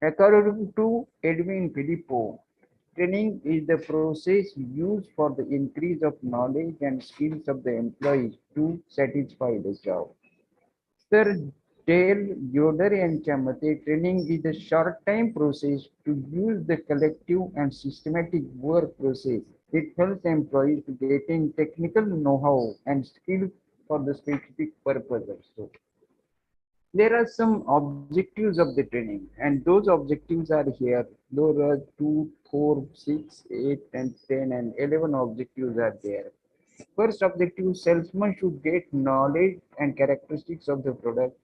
According to Edwin Filippo, training is the process used for the increase of knowledge and skills of the employees to satisfy the job. तर Dale Yoder यांच्या मते training is a short time process to use the collective and systematic work process. It helps employees to getting technical know-how and skills for the specific purpose also. There are some objectives of the training, and those objectives are here. There are 2, 4, 6, 8, and 10, and 11 objectives are there. First objective, salesman should get knowledge and characteristics of the product.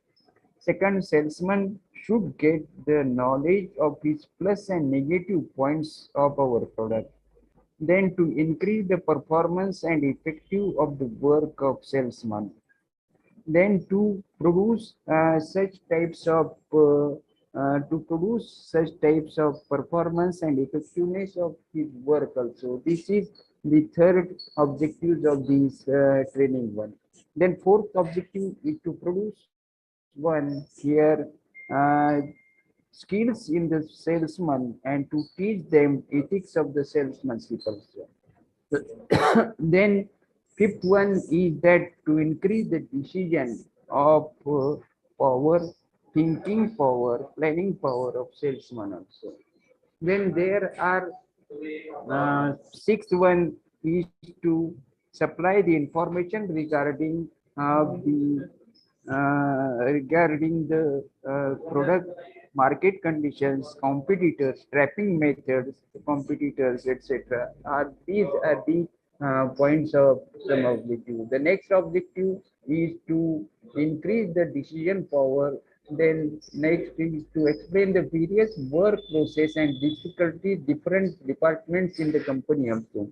Second, salesman should get the knowledge of his plus and negative points of our product. Then to increase the performance and effective of the work of salesman. Then to produce such types of performance and effectiveness of his work also. This is the third objective of this training one. Then fourth objective is to produce one here skills in the salesman and to teach them ethics of the salesmanship also. Then fifth one is that to increase the decision of power, thinking power, planning power of salesman also. Then there are sixth one is to supply the information regarding the product, market conditions, competitors, trapping methods, competitors, etc. These are the points of some objective. The next objective is to increase the decision power. Then next is to explain the various work process and difficulty different departments in the company also.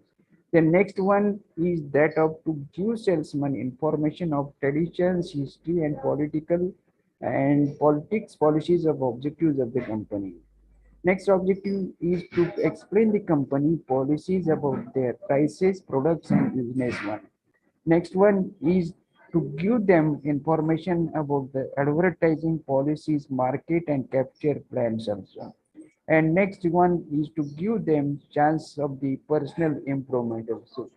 The next one is that of to give salesman information of traditions, history, and politics, policies of objectives of the company. Next objective is to explain the company policies about their prices, products, and business one. Next one is to give them information about the advertising policies, market, and capture plans also. And next one is to give them chance of the personal improvement also.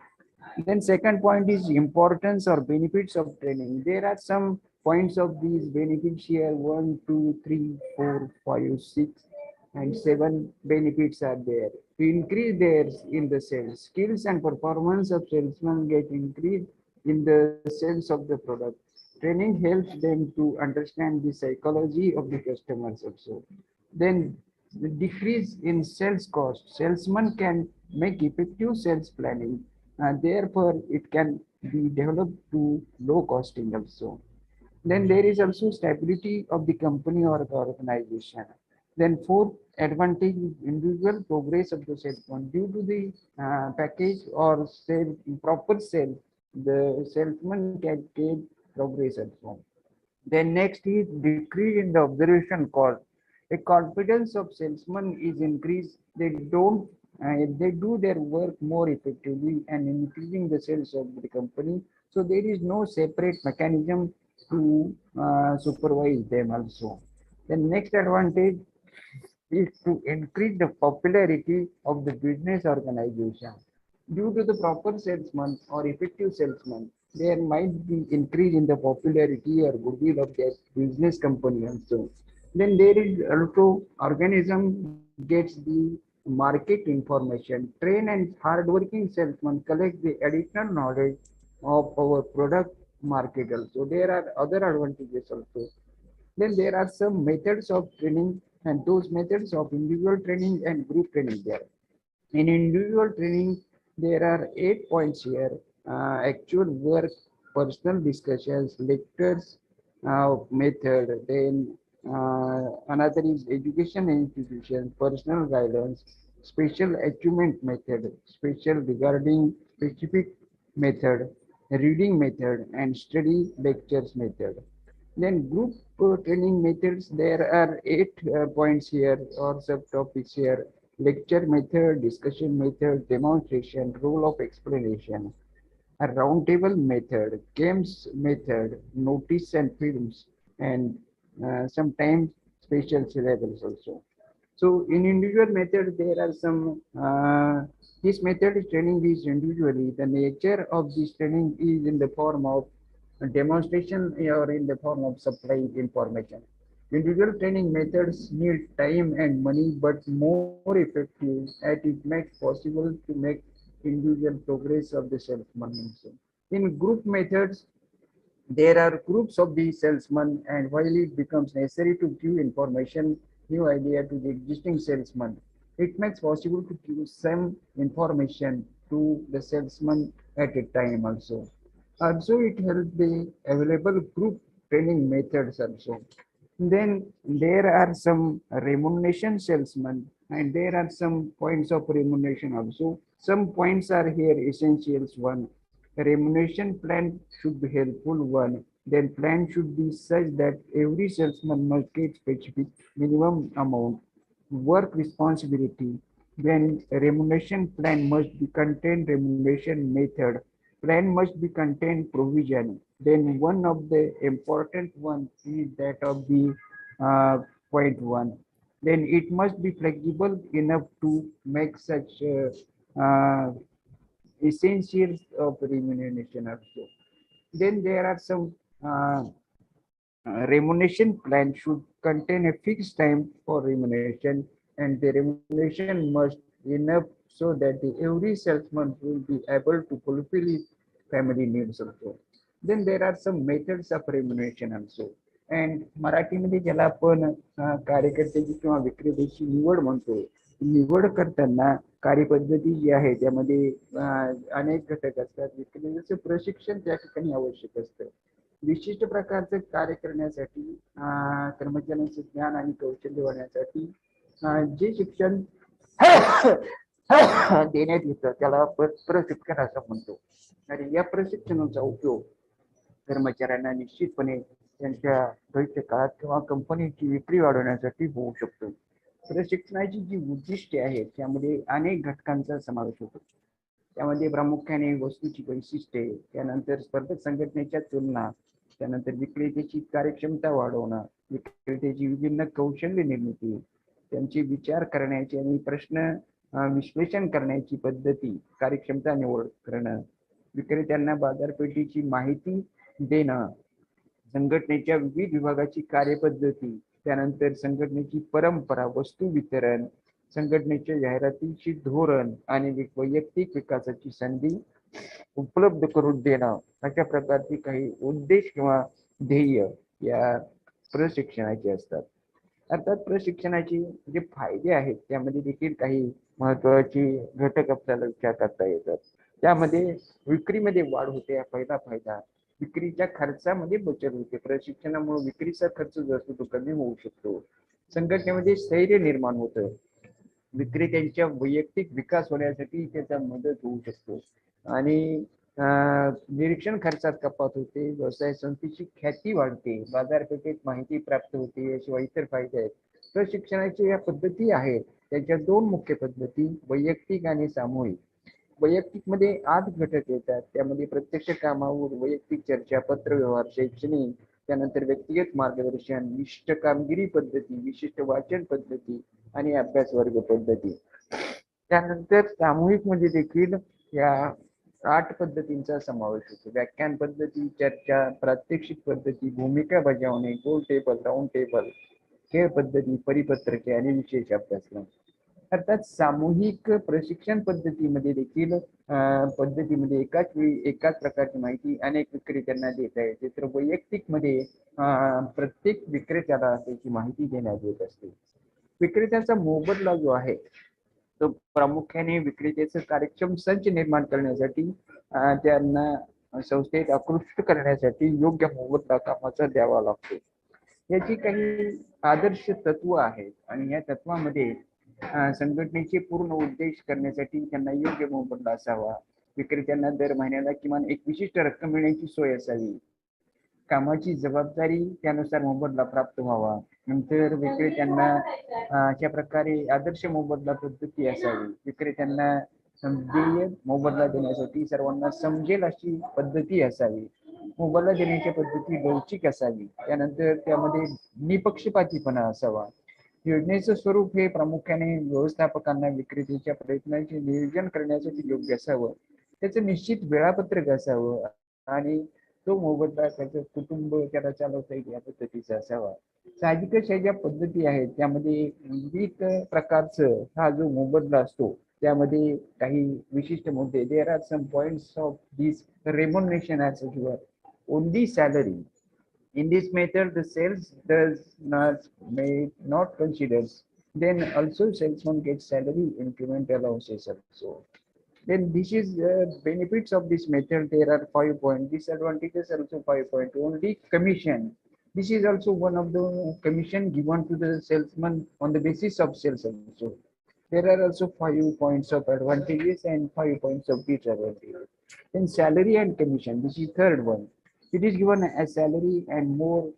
Then second point is importance or benefits of training. There are some points of these benefits here. 1, 2, 3, 4, 5, 6, and 7 benefits are there. To increase theirs in the sales, skills and performance of salesmen get increased in the sales of the product. Training helps them to understand the psychology of the customers also. Then the decrease in sales cost. Salesman can make effective sales planning, and therefore it can be developed to low costing also. Then there is also stability of the company or the organization. Then fourth advantage is individual progress of the salesman. Due to the package or sale, proper sale, the salesman can gain progress also. Then next is decrease in the observation cost. A confidence of salesman is increased. They do their work more effectively and increasing the sales of the company. So there is no separate mechanism to supervise them also. The next advantage is to increase the popularity of the business organization. Due to the proper salesman or effective salesman, there might be increase in the popularity or goodwill of that business company also. Then there is also organism gets the market information. Train and hardworking salesman collect the additional knowledge of our product market also. There are other advantages also. Then there are some methods of training, and those methods of individual training and group training there. In individual training, there are 8 points here. Actual work, personal discussions, lectures, method, then Another is education institution, personal guidance, special achievement method, special regarding specific method, reading method, and study lectures method. Then group training methods, there are 8 points here or subtopics here. Lecture method, discussion method, demonstration, role of explanation, a roundtable method, games method, notice and films, and sometimes special syllables also. So in individual method, there are some, this method is training is individually. The nature of this training is in the form of a demonstration or in the form of supplying information. Individual training methods need time and money, but more effective as it makes possible to make individual progress of the salesman. In group methods, there are groups of the salesmen, and while it becomes necessary to give information, new idea to the existing salesman, it makes possible to give some information to the salesman at a time also. Also, it helps the available group training methods also. Then there are some remuneration salesmen, and there are some points of remuneration also. Some points are here essentials. One, remuneration plan should be helpful. One, then plan should be such that every salesman must get specific minimum amount, work responsibility. Then remuneration plan must be contain remuneration method. Plan must be contain provision. Then one of the important one is that of the point one. Then it must be flexible enough to make such essentials of remuneration also. Then there are some remuneration plan should contain a fixed time for remuneration, and the remuneration must enough so that the every salesman will be able to fulfill his family needs also. Then there are some methods of remuneration also. And मराठीमध्ये ज्याला आपण कार्यकर्त्याची किंवा विक्रेत्याची निवड म्हणतो, निवड करताना कार्यपद्धती जी आहे त्यामध्ये अनेक घटक असतात. विक्रेत्याचं प्रशिक्षण त्या ठिकाणी आवश्यक असतं. विशिष्ट प्रकारचं कार्य करण्यासाठी कर्मचाऱ्यांचे ज्ञान आणि कौशल्य वाढण्यासाठी जे शिक्षण देण्यात येतं त्याला प्रशिक्षण असं म्हणतो. आणि या प्रशिक्षणाचा उपयोग कर्मचाऱ्यांना निश्चितपणे त्यांच्या भविष्य काळात किंवा कंपनीची विक्री वाढवण्यासाठी होऊ शकतो. प्रशिक्षणाची जी उद्दिष्टे आहेत त्यामध्ये अनेक घटकांचा समावेश होतो. त्यामध्ये प्रामुख्याने वस्तूची वैशिष्ट्ये, त्यानंतर स्पर्धक संघटनेच्या तुलना, त्यानंतर विक्रेत्याची कार्यक्षमता वाढवणं, विक्रेत्याची विभिन्न कौशल्य निर्मिती, त्यांचे विचार करण्याची आणि प्रश्न विश्लेषण करण्याची पद्धती, कार्यक्षमता निवड करणं, विक्रेत्यांना बाजारपेठेची माहिती देणं, संघटनेच्या विविध विभागाची कार्यपद्धती, त्यानंतर संघटनेची परंपरा, वस्तू वितरण, संघटनेच्या जाहिरातीची धोरण आणि वैयक्तिक विकासाची संधी उपलब्ध करून देणं, अशा प्रकारची काही उद्देश किंवा ध्येय या प्रशिक्षणाचे असतात. अर्थात प्रशिक्षणाचे जे फायदे आहेत त्यामध्ये देखील काही महत्वाचे घटक आपल्याला विचार करता येतात. त्यामध्ये विक्रीमध्ये वाढ होते, पहिला फायदा. विक्रीच्या खर्चामध्ये बचत होते. प्रशिक्षणामुळे विक्रीचा खर्च जो असतो तो कमी होऊ शकतो. संघटनेमध्ये स्थैर्य निर्माण होतं. विक्रेत्यांच्या वैयक्तिक विकास होण्यासाठी त्याचा मदत होऊ शकतो. आणि निरीक्षण खर्चात कपात होते, व्यवसाय संस्थेची ख्याती वाढते, बाजारपेठेत माहिती प्राप्त होते, याशिवाय इतर फायदे आहेत. प्रशिक्षणाच्या या पद्धती आहेत त्याच्या दोन मुख्य पद्धती, वैयक्तिक आणि सामूहिक. वैयक्तिक मध्ये 8 घटक येतात. त्यामध्ये प्रत्यक्ष कामावर वैयक्तिक चर्चा, पत्रव्यवहार, शैक्षणिक, त्यानंतर व्यक्तिगत मार्गदर्शन, विशिष्ट कामगिरी पद्धती, विशिष्ट वाचन पद्धती आणि अभ्यास वर्ग पद्धती. त्यानंतर सामूहिक मध्ये देखील या 8 पद्धतींचा समावेश होतो. व्याख्यान पद्धती, चर्चा, प्रात्यक्षिक पद्धती, भूमिका बजावणे, गोल टेबल, राऊंड टेबल, खेळ पद्धती, परिपत्रके आणि विशेष अभ्यासक्रम. अर्थात सामूहिक प्रशिक्षण पद्धतीमध्ये देखील एकाच वेळी एकाच प्रकारची माहिती अनेक विक्रेत्यांना देता येते. तर वैयक्तिक मध्ये प्रत्येक विक्रेत्याला त्याची माहिती देण्यात येत असते. विक्रेत्याचा मोबदला जो आहे तो प्रामुख्याने विक्रेत्याचं कार्यक्षम संच निर्माण करण्यासाठी, त्यांना संस्थेत आकृष्ट करण्यासाठी योग्य मोबदला कामाचा द्यावा लागतो. याची काही आदर्श तत्व आहेत आणि या तत्वामध्ये संघटनेचे पूर्ण उद्देश करण्यासाठी त्यांना योग्य मोबदला असावा, विक्रेत्यांना दर महिन्याला किमान एक विशिष्ट रक्कम मिळण्याची सोय असावी, कामाची जबाबदारी त्यानुसार मोबदला प्राप्त व्हावा, नंतर विक्रेत्यांना अशा प्रकारे आदर्श मोबदला पद्धती असावी, विक्रेत्यांना देय मोबदला देण्यासाठी सर्वांना समजेल अशी पद्धती असावी, मोबदला देण्याची पद्धती लवचिक असावी, त्यानंतर त्यामध्ये निपक्षपातीपणा असावा, योजनेचं स्वरूप हे प्रामुख्याने व्यवस्थापकांना विक्रेत्याच्या प्रयत्नांचे नियोजन करण्यासाठी योग्य असावं, त्याचं निश्चित वेळापत्रक असावं आणि तो मोबदला त्याचं कुटुंब त्याला चालवता येईल या पद्धतीचा असावा. साहजिकच ह्या ज्या पद्धती आहेत त्यामध्ये विविध प्रकारचं हा जो मोबदला असतो त्यामध्ये काही विशिष्ट मुद्दे, there are some points of this remuneration as your only salary. In this method, the sales does not considers. Then also salesman gets salary increment allowances also. Then this is benefits of this method. There are 5 points. Disadvantages also 5 points. Only commission. This is also one of the commission given to the salesman on the basis of sales also. There are also 5 points of advantages and 5 points of disadvantages. Then salary and commission. This is third one. It is given as salary and more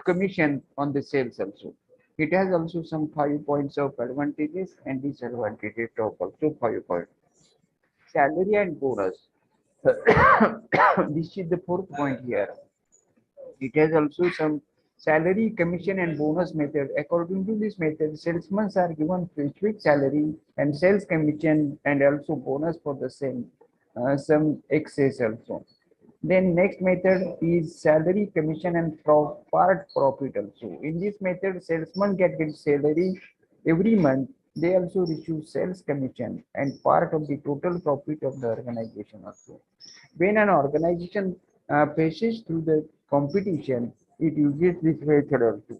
commission on the sales also. It has also some 5 points of advantages and disadvantages of also 5 points. Salary and bonus. This is the fourth point here. It has also some salary, commission, and bonus method. According to this method, salesmen are given specific salary and sales commission and also bonus for the same, some excess also. Then next method is salary, commission, and part profit also. In this method, salesman get salary every month. They also receive sales commission and part of the total profit of the organization also. When an organization passes through the competition, it uses this method also.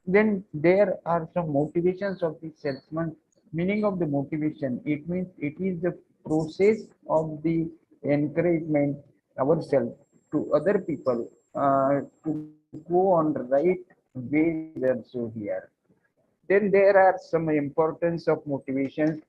Then there are some motivations of the salesman. Meaning of the motivation, it means it is the process of the encouragement ourselves to other people to go on the right way also here. Then there are some importance of motivation.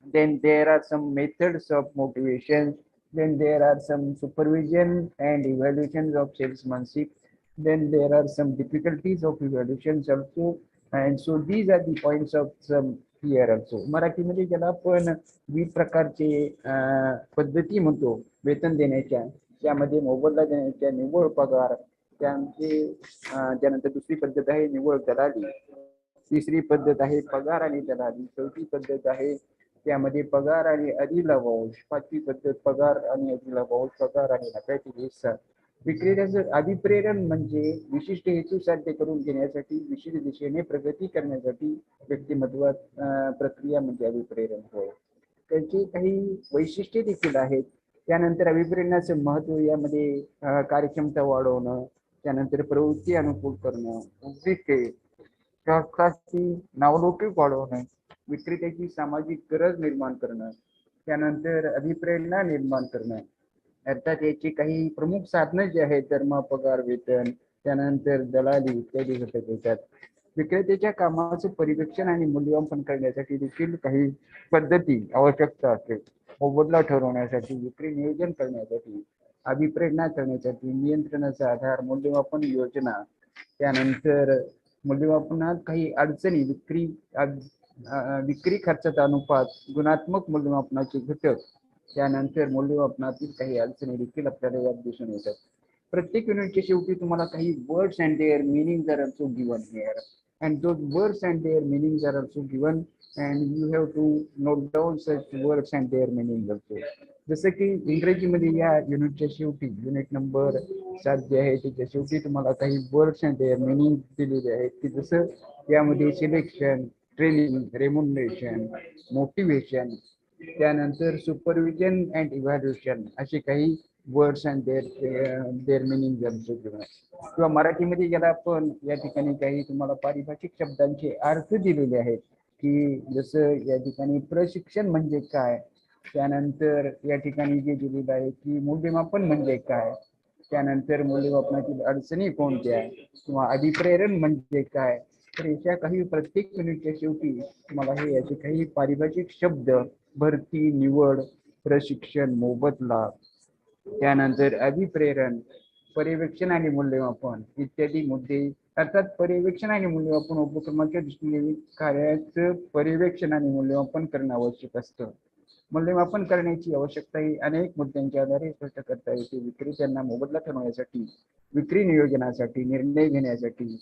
Then there are some methods of motivation. Then there are some supervision and evaluations of salesmanship. Then there are some difficulties of evaluations also. And so these are the points of some here also. मराठीमध्ये ज्याला आपण विविध प्रकारचे पद्धती म्हणतो वेतन देण्याच्या, त्यामध्ये मोबदला देण्याच्या, निव्वळ पगार, त्यानंतर दुसरी पद्धत आहे निव्वळ दलाली, तिसरी पद्धत आहे पगार आणि दलाली, चौथी पद्धत आहे त्यामध्ये पगार आणि अधिलाभांश, पाचवी पद्धत पगार आणि अधिलाभांश, पगार आणि नफ्यातील हिस्सा. विक्रेत्याचं अभिप्रेरण म्हणजे विशिष्ट हेतू साध्य करून घेण्यासाठी विशिष्ट दिशेने प्रगती करण्यासाठी व्यक्तिमत्वात प्रक्रिया म्हणजे अभिप्रेरण होय. त्याची काही वैशिष्ट्ये देखील आहेत. त्यानंतर अभिप्रेरणाचं महत्व यामध्ये कार्यक्षमता वाढवणं, त्यानंतर प्रवृत्ती अनुकूल करणं, उद्दिष्टे, नावलौकिक वाढवणं, विक्रेत्याची सामाजिक गरज निर्माण करणं, त्यानंतर अभिप्रेरणा निर्माण करणं. अर्थात याची काही प्रमुख साधनं जी आहेत धर्म, पगार, वेतन, त्यानंतर दलाली इत्यादी घटक येतात. विक्रेत्याच्या कामाचं परिरक्षण आणि मूल्यमापन करण्यासाठी देखील काही पद्धती आवश्यकता असते. मोबदला ठरवण्यासाठी, विक्री नियोजन करण्यासाठी, अभिप्रेरणा करण्यासाठी, नियंत्रणाचा आधार, मूल्यमापन योजना, त्यानंतर मूल्यमापनात काही अडचणी, विक्री खर्चाचा अनुपात, गुणात्मक मूल्यमापनाचे घटक, त्यानंतर मूल्यमापनातील काही अडचणी देखील आपल्याला यात दिसून येतात. प्रत्येक युनिटच्या शेवटी तुम्हाला काही words and their meaning are also given here, and those words and their meaning are also given, and you have to note down such words and their meaning also. जसं की इंग्रजीमध्ये या युनिटच्या शेवटी युनिट नंबर 7 जे आहे त्याच्या शेवटी तुम्हाला काही वर्ड्स अँड देअर मिनिंग दिलेले आहेत की जसं यामध्ये सिलेक्शन, ट्रेनिंग, रेम्युनरेशन, मोटिवेशन, त्यानंतर सुपरविजन अँड इव्हॅल्युएशन असे काही वर्ड्स अँड देअर मिनिंग किंवा मराठीमध्ये ज्याला आपण या ठिकाणी काही तुम्हाला पारिभाषिक शब्दांचे अर्थ दिलेले आहेत की जसं या ठिकाणी प्रशिक्षण म्हणजे काय, त्यानंतर या ठिकाणी जे दिलेलं आहे की मूल्यमापन म्हणजे काय, त्यानंतर मूल्यमापनातील अडचणी कोणत्या किंवा अभिप्रेरण म्हणजे काय, तर याच्या काही प्रत्येक युनिटच्या शेवटी तुम्हाला हे याचे काही पारिभाषिक शब्द भरती, निवड, प्रशिक्षण, मोबदला, त्यानंतर अभिप्रेरण, पर्यवेक्षण आणि मूल्यमापन इत्यादी मुद्दे. अर्थात पर्यवेक्षण आणि मूल्यमापन उपक्रमाच्या दृष्टीने कार्याचं पर्यवेक्षण आणि मूल्यमापन करणं आवश्यक असतं. मूल्यमापन करण्याची आवश्यकता ही अनेक मुद्द्यांच्या आधारे स्पष्ट करता येते. विक्रेत्यांना मोबदला ठरवण्यासाठी, विक्री नियोजनासाठी, निर्णय घेण्यासाठी,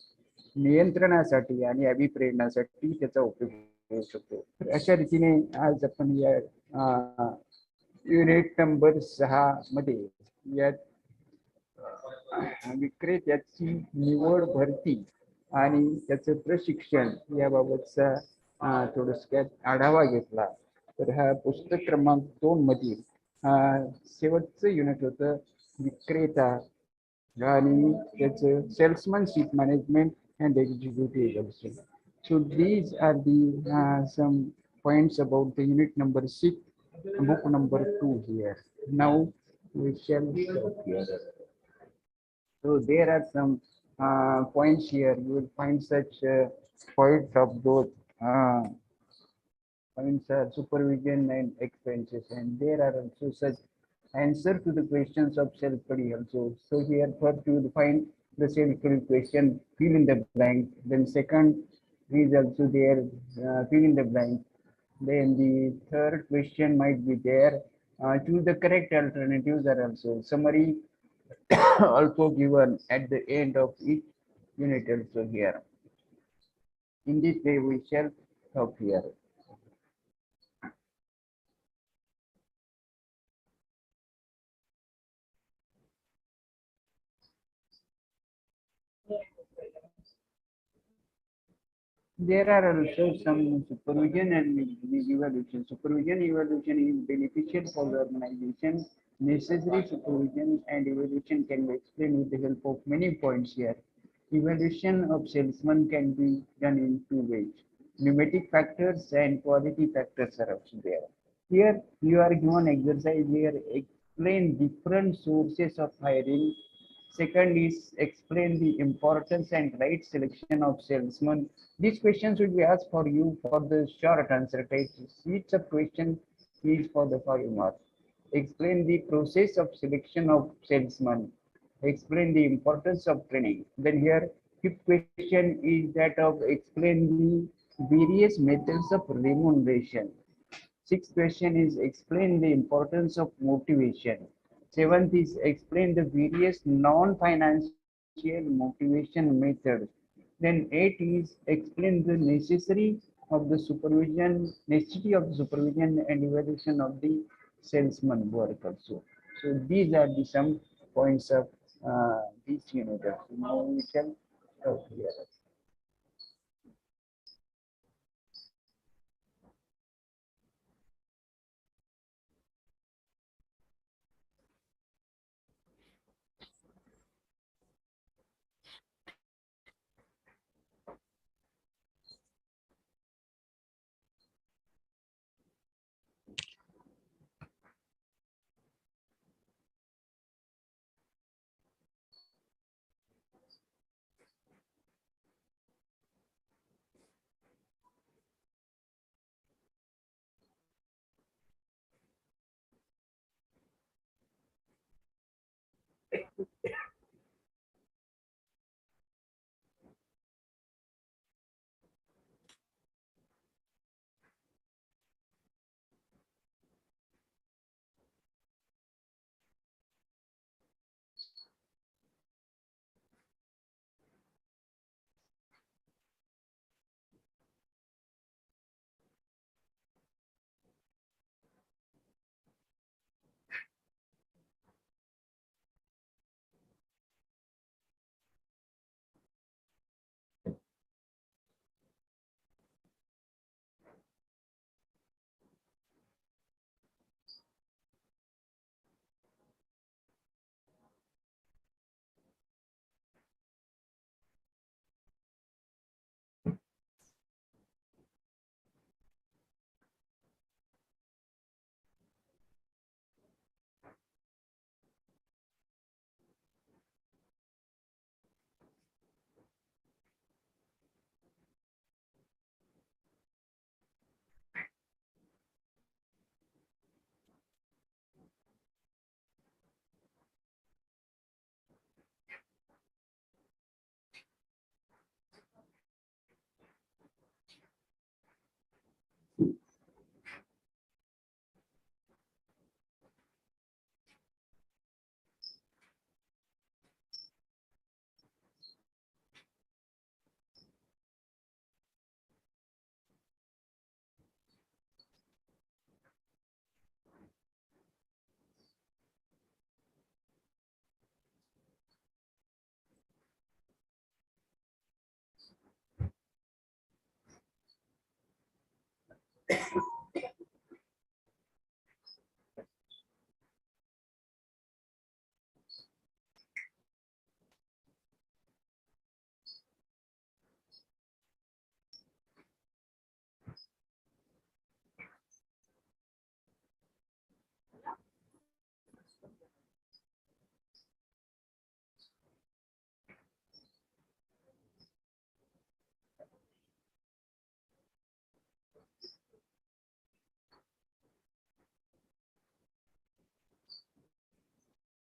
नियंत्रणासाठी आणि अभिप्रेरणासाठी त्याचा उपयोग होऊ शकतो. तर अशा रीतीने आज आपण या युनिट नंबर 6 मध्ये या विक्रेत्याची निवड, भरती आणि त्याचं प्रशिक्षण याबाबतचा थोडक्यात आढावा घेतला. तर हा पुस्तक क्रमांक 2 मधील शेवटचं युनिट होतं विक्रेता आणि त्याचं salesmanship management and executive evolution. So these are the some points about the unit number 6, book number 2 here. Now we shall stop here. So there are some points here. You will find such points of those points are supervision and expenses, and there are also such answer to the questions of self-study also. So here first you will find the self-study question, fill in the blank. Then second is also there, fill in the blank. Then the third question might be there. Choose the correct alternatives are also. Summary also given at the end of each unit also here. In this way we shall stop here. There are also some supervision and evaluation. Supervision evaluation is beneficial for the organization. Necessary supervision and evaluation can be explained with the help of many points here. Evaluation of salesman can be done in two ways. Pneumatic factors and quality factors are also there. Here you are given exercise here. Explain different sources of hiring. Second is explain the importance and right selection of salesman. These questions will be asked for you for the short answer type. Each of question is for the 5 marks. Explain the process of selection of salesman. Explain the importance of training. Then here, fifth question is that of explain the various methods of remuneration. Sixth question is explain the importance of motivation. Seventh is explain the various non-financial motivation methods. Then eight is explain the necessity of the supervision and evaluation of the salesman work also. So these are the some points of this unit. Now we shall stop here.